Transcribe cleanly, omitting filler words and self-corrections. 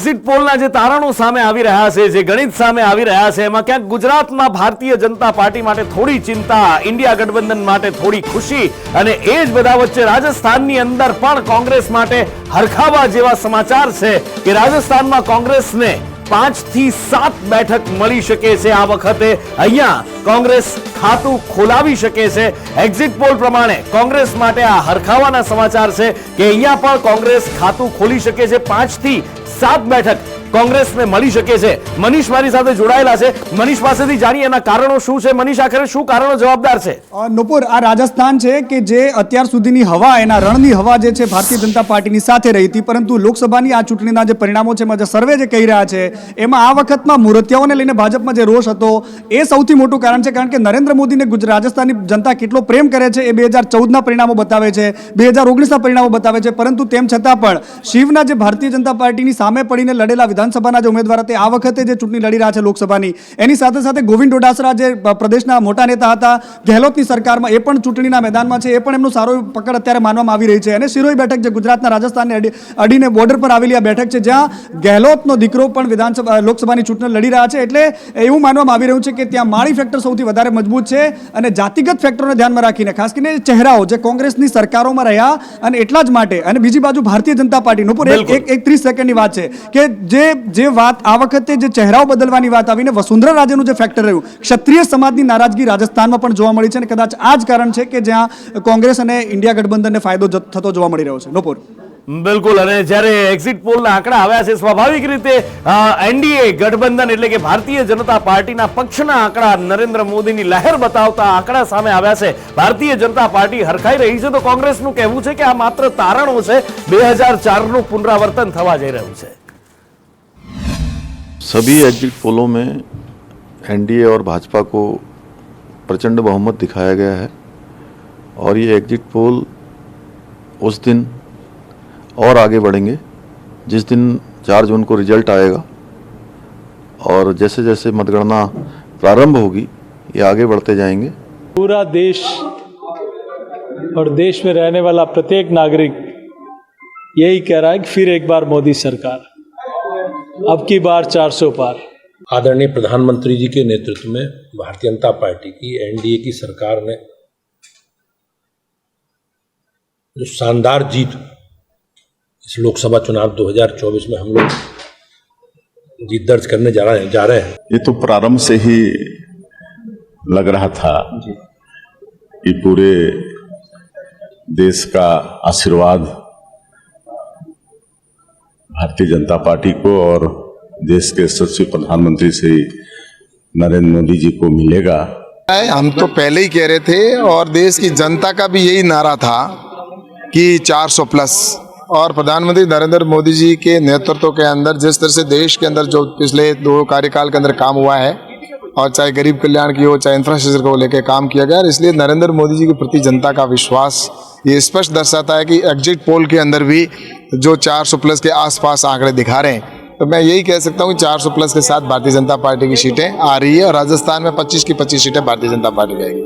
Exit પોલના જે તારણો સામે આવી રહ્યા છે, જે ગણિત સામે આવી રહ્યા છે, એમાં ક્યાંક ગુજરાતમાં ભારતીય જનતા પાર્ટી માટે થોડી ચિંતા, ઇન્ડિયા ગઠબંધન માટે થોડી ખુશી, અને એ જ બધા વચ્ચે રાજસ્થાનની અંદર પણ કોંગ્રેસ માટે હરખાવા જેવા સમાચાર છે કે રાજસ્થાનમાં કોંગ્રેસને 5 થી 7 બેઠક મળી શકે છે। આ વખતે અહીંયા કોંગ્રેસ ખાતું ખોલાવી શકે છે। એક્ઝિટ પોલ પ્રમાણે કોંગ્રેસ માટે આ હરખાવાના સમાચાર છે કે અહીંયા પણ કોંગ્રેસ ખાતું ખોલી શકે છે। 5 થી 7 બેઠક કોંગ્રેસને મળી શકે છે। મનીષ મારી સાથે જોડાયેલા છે, મનીષ પાસેથી જાણીએ એના કારણો શું છે। મનીષ, આખરે શું કારણો જવાબદાર છે? નુપુર, આ રાજસ્થાન છે કે જે અત્યાર સુધીની હવા, એના રણની હવા જે છે ભારતીય જનતા પાર્ટીની સાથે રહી હતી, પરંતુ લોકસભાની આ ચૂંટણીના જે પરિણામો છે, જે સર્વે જે કહી રહ્યા છે, એમાં આ વખતમાં મૂર્તિયાઓને લઈને ભાજપમાં જે રોષ હતો એ સૌથી મોટું કારણ છે। કારણ કે નરેન્દ્ર મોદીને રાજસ્થાનની જનતા કેટલો પ્રેમ કરે છે એ 2014ના પરિણામો બતાવે છે, 2019ના પરિણામો બતાવે છે। પરંતુ તેમ છતાં પણ શિવના જે ભારતીય જનતા પાર્ટીની સામે પડીને લડેલા વિધાનસભાના જે ઉમેદવાર હતા, આ વખતે જે ચૂંટણી લડી રહ્યા છે લોકસભાની, એની સાથે સાથે ગોવિંદ ડોડાસરા જે પ્રદેશના મોટા નેતા હતા ગેહલોતની સરકારમાં, એ પણ ચૂંટણીના મેદાનમાં છે। એ પણ એમનું સારો પકડ અત્યારે માનવામાં આવી રહી છે। અને સિરોહી બેઠક જે ગુજરાતના રાજસ્થાનને અડીને બોર્ડર પર આવેલી આ બેઠક છે, જ્યાં ગેહલોતનો દીકરો પણ લોકસભાની ચૂંટણી લડી રહ્યા છે। એટલે એવું માનવામાં આવી રહ્યું છે કે ત્યાં માળી ફેક્ટર સૌથી વધારે મજબૂત છે, અને જાતિગત ફેક્ટરોને ધ્યાનમાં રાખીને ખાસ કરીને ચહેરાઓ જે કોંગ્રેસની સરકારોમાં રહ્યા, અને એટલા જ માટે, અને બીજી બાજુ ભારતીય જનતા પાર્ટી નું એક 30 સેકન્ડની વાત છે કે જે વાત આ વખતે જે ચહેરાઓ બદલવાની વાત આવીને વસુંધરા રાજેનું જે ફેક્ટર રહ્યું, ક્ષત્રિય સમાજની નારાજગી રાજસ્થાનમાં પણ જોવા મળી છે, અને કદાચ આ જ કારણ છે કે જ્યાં કોંગ્રેસ અને ઇન્ડિયા ગઠબંધનને ફાયદો થતો જોવા મળી રહ્યો છે। નોપુર, બિલકુલ। અને જ્યારે એક્ઝિટ પોલના આંકડા આવ્યા છે, સ્વાભાવિક રીતે એનડીએ ગઠબંધન એટલે કે ભારતીય જનતા પાર્ટીના પક્ષના આંકડા, નરેન્દ્ર મોદીની લહેર બતાવતા આંકડા સામે આવ્યા છે। ભારતીય જનતા પાર્ટી હરખાઈ રહી છે, તો કોંગ્રેસનું કહેવું છે કે આ માત્ર તારણો છે, 2004નું પુનરાવર્તન થવા જઈ રહ્યું છે। सभी एग्जिट पोलों में एनडीए और भाजपा को प्रचंड बहुमत दिखाया गया है, और ये एग्जिट पोल उस दिन और आगे बढ़ेंगे जिस दिन 4 जून को रिजल्ट आएगा, और जैसे जैसे मतगणना प्रारंभ होगी ये आगे बढ़ते जाएंगे। पूरा देश और देश में रहने वाला प्रत्येक नागरिक यही कह रहा है कि फिर एक बार मोदी सरकार, अब की बार 400 पार। आदरणीय प्रधानमंत्री जी के नेतृत्व में भारतीय जनता पार्टी की एनडीए की सरकार ने जो शानदार जीत इस लोकसभा चुनाव 2024 में हम लोग जीत दर्ज करने जा रहे हैं। ये तो प्रारंभ से ही लग रहा था कि पूरे देश का आशीर्वाद भारतीय जनता पार्टी को और देश के यशस्वी प्रधानमंत्री श्री नरेंद्र मोदी जी को मिलेगा। हम तो पहले ही कह रहे थे, और देश की जनता का भी यही नारा था कि 400 प्लस, और प्रधानमंत्री नरेंद्र मोदी जी के नेतृत्व के अंदर जिस तरह से देश के अंदर जो पिछले 2 कार्यकाल के अंदर काम हुआ है, और चाहे गरीब कल्याण की हो, चाहे इंफ्रास्ट्रक्चर को लेकर काम किया गया, इसलिए नरेंद्र मोदी जी के प्रति जनता का विश्वास ये स्पष्ट दर्शाता है कि एग्जिट पोल के अंदर भी जो 400 प्लस के आसपास आंकड़े दिखा रहे हैं। तो मैं यही कह सकता हूँ कि 400 प्लस के साथ भारतीय जनता पार्टी की सीटें आ रही है, और राजस्थान में 25 की 25 सीटें भारतीय जनता पार्टी जाएगी।